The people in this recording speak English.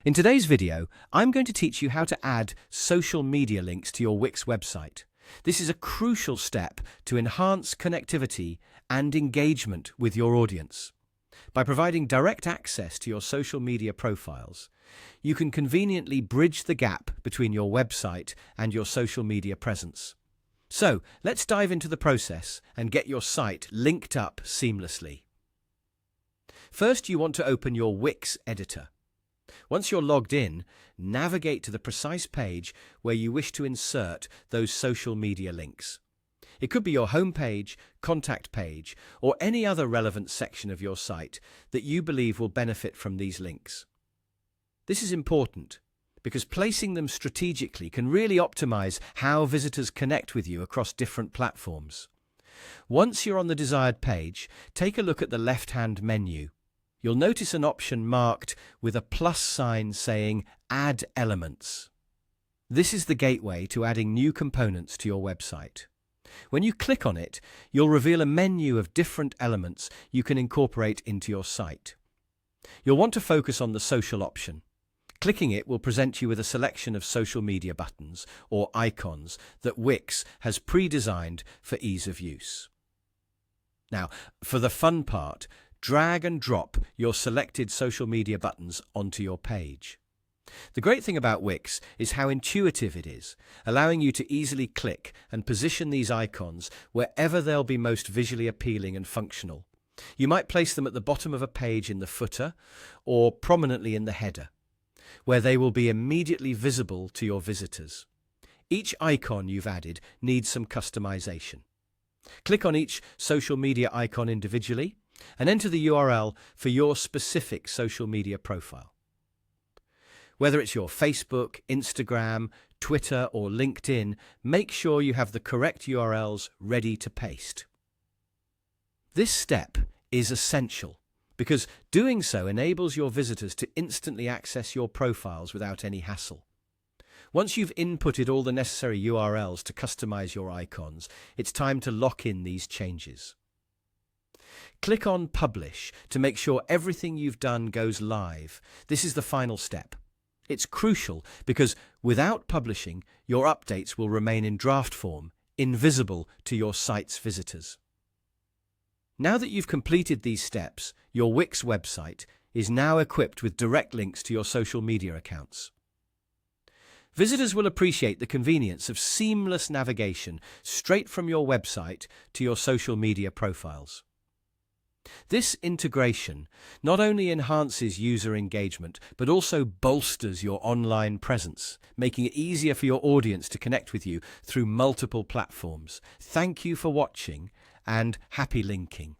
In today's video, I'm going to teach you how to add social media links to your Wix website. This is a crucial step to enhance connectivity and engagement with your audience. By providing direct access to your social media profiles, you can conveniently bridge the gap between your website and your social media presence. So, let's dive into the process and get your site linked up seamlessly. First, you want to open your Wix editor. Once you're logged in, navigate to the precise page where you wish to insert those social media links. It could be your homepage, contact page, or any other relevant section of your site that you believe will benefit from these links. This is important because placing them strategically can really optimize how visitors connect with you across different platforms. Once you're on the desired page, take a look at the left-hand menu. You'll notice an option marked with a plus sign saying Add Elements. This is the gateway to adding new components to your website. When you click on it, you'll reveal a menu of different elements you can incorporate into your site. You'll want to focus on the social option. Clicking it will present you with a selection of social media buttons or icons that Wix has pre-designed for ease of use. Now, for the fun part, drag and drop your selected social media buttons onto your page. The great thing about Wix is how intuitive it is, allowing you to easily click and position these icons wherever they'll be most visually appealing and functional. You might place them at the bottom of a page in the footer or prominently in the header, where they will be immediately visible to your visitors. Each icon you've added needs some customization. Click on each social media icon individually and enter the URL for your specific social media profile. Whether it's your Facebook, Instagram, Twitter, or LinkedIn, make sure you have the correct URLs ready to paste. This step is essential because doing so enables your visitors to instantly access your profiles without any hassle. Once you've inputted all the necessary URLs to customize your icons, it's time to lock in these changes. Click on Publish to make sure everything you've done goes live. This is the final step. It's crucial because without publishing, your updates will remain in draft form, invisible to your site's visitors. Now that you've completed these steps, your Wix website is now equipped with direct links to your social media accounts. Visitors will appreciate the convenience of seamless navigation straight from your website to your social media profiles. This integration not only enhances user engagement, but also bolsters your online presence, making it easier for your audience to connect with you through multiple platforms. Thank you for watching and happy linking.